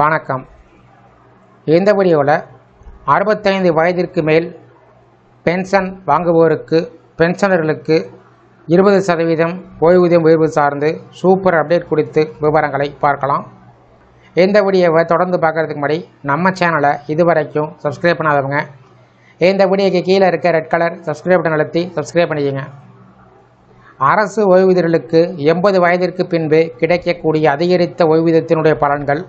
வணக்கம். இந்த வீடியோவில் 65 வயதிற்கு மேல் பென்ஷன் வாங்குவோருக்கு பென்ஷனர்களுக்கு 20% ஓய்வூதியம் உயர்வு சார்ந்து சூப்பர் அப்டேட் குறித்து விவரங்களை பார்க்கலாம். இந்த வீடியோவை தொடர்ந்து பார்க்குறதுக்கு முன்னாடி நம்ம சேனலை இதுவரைக்கும் சப்ஸ்கிரைப் பண்ணாதவங்க இந்த வீடியோக்கு கீழே இருக்க ரெட் கலர் சப்ஸ்கிரைப் பட்டன் அழுத்தி சப்ஸ்கிரைப் பண்ணிக்கங்க. அரசு ஓய்வூதியர்களுக்கு 80 வயதிற்கு பின்பு கிடைக்கக்கூடிய அதிகரித்த ஓய்வூதியத்தினுடைய பலன்கள்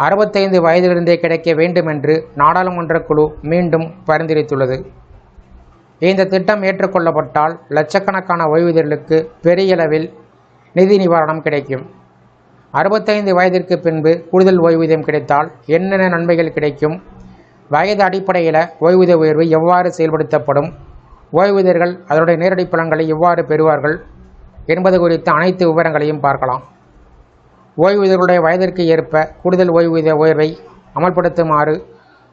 65 வயதிலிருந்தே கிடைக்க வேண்டும் என்று நாடாளுமன்ற குழு மீண்டும் பரிந்துரைத்துள்ளது. இந்த திட்டம் ஏற்றுக்கொள்ளப்பட்டால் லட்சக்கணக்கான ஓய்வூதியர்களுக்கு பெரிய அளவில் நிதி நிவாரணம் கிடைக்கும். 65 வயதிற்கு பின்பு கூடுதல் ஓய்வூதியம் கிடைத்தால் என்னென்ன நன்மைகள் கிடைக்கும், வயது அடிப்படையில் ஓய்வூதிய உயர்வு எவ்வாறு செயல்படுத்தப்படும், ஓய்வூதியர்கள் அதனுடைய நேரடி பலன்களை எவ்வாறு பெறுவார்கள் என்பது குறித்த அனைத்து விவரங்களையும் பார்க்கலாம். ஓய்வூதியர்களுடைய வயதிற்கு ஏற்ப கூடுதல் ஓய்வூதிய உயர்வை அமல்படுத்துமாறு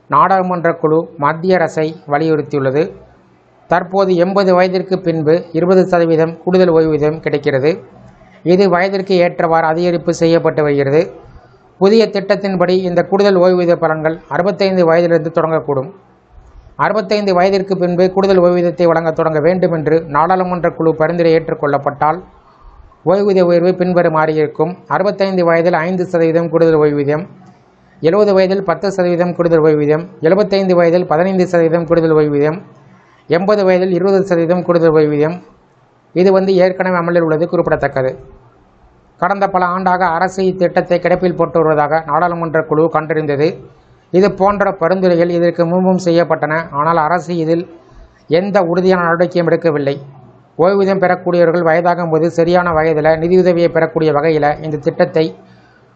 நாடாளுமன்ற குழு மத்திய அரசை வலியுறுத்தியுள்ளது. தற்போது 80 வயதிற்கு பின்பு 20% கூடுதல் ஓய்வூதியம் கிடைக்கிறது. இது வயதிற்கு ஏற்றவாறு அதிகரிப்பு செய்யப்பட்டு வருகிறது. புதிய திட்டத்தின்படி இந்த கூடுதல் ஓய்வூதிய பலன்கள் 65 வயதிலிருந்து தொடங்கக்கூடும். 65 வயதிற்கு பின்பு கூடுதல் ஓய்வூதியத்தை வழங்க தொடங்க வேண்டும் என்று நாடாளுமன்ற குழு பரிந்துரை ஏற்றுக்கொள்ளப்பட்டால் ஓய்வூதிய உயர்வு பின்வருமாறு இருக்கும். 65 வயதில் 5% கூடுதல் ஓய்வூதியம், 70 வயதில் 10% கூடுதல் ஓய்வூதியம், 75 வயதில் 15% கூடுதல் ஓய்வூதியம், 80 வயதில் 20% கூடுதல் ஓய்வூதியம். இது ஏற்கனவே அமலில் உள்ளது குறிப்பிடத்தக்கது. கடந்த பல ஆண்டாக அரசு இத்திட்டத்தை கிடப்பில் போட்டு வருவதாக நாடாளுமன்ற குழு கண்டறிந்தது. இது போன்ற பரிந்துரைகள் இதற்கு முன்பும் செய்யப்பட்டன. ஆனால் அரசு இதில் எந்த உறுதியான நடவடிக்கையும் எடுக்கவில்லை. ஓய்வூதியம் பெறக்கூடியவர்கள் வயதாகும் போது சரியான வயதில் நிதியுதவியை பெறக்கூடிய வகையில் இந்த திட்டத்தை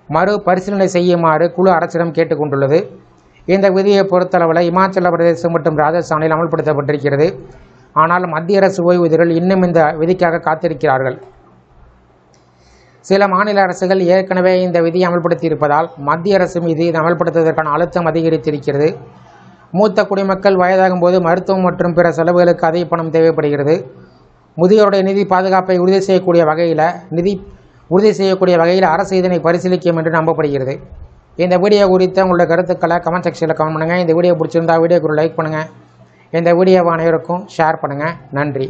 மறுபரிசீலனை செய்யுமாறு குழு அரசிடம் கேட்டுக்கொண்டுள்ளது. இந்த விதியை பொறுத்தளவில் இமாச்சல பிரதேசம் மற்றும் ராஜஸ்தானில் அமல்படுத்தப்பட்டிருக்கிறது. ஆனால் மத்திய அரசு ஓய்வூதியர்கள் இன்னும் இந்த விதிக்காக காத்திருக்கிறார்கள். சில மாநில அரசுகள் ஏற்கனவே இந்த விதியை அமல்படுத்தியிருப்பதால் மத்திய அரசு மீது இதை அமல்படுத்துவதற்கான அழுத்தம் அதிகரித்திருக்கிறது. மூத்த குடிமக்கள் வயதாகும் போது மருத்துவம் மற்றும் பிற செலவுகளுக்கு அதிக பணம் தேவைப்படுகிறது. முதியோருடைய நிதி பாதுகாப்பை உறுதி செய்யக்கூடிய வகையில் அரசு இதனை பரிசீலிக்கும் என்று நம்பப்படுகிறது. இந்த வீடியோ குறித்த உங்களுடைய கருத்துக்களை கமெண்ட் செக்ஷனில் கமெண்ட் பண்ணுங்கள். இந்த வீடியோ பிடிச்சிருந்தா வீடியோக்கு ஒரு லைக் பண்ணுங்கள். இந்த வீடியோவை அனைவருக்கும் ஷேர் பண்ணுங்கள். நன்றி.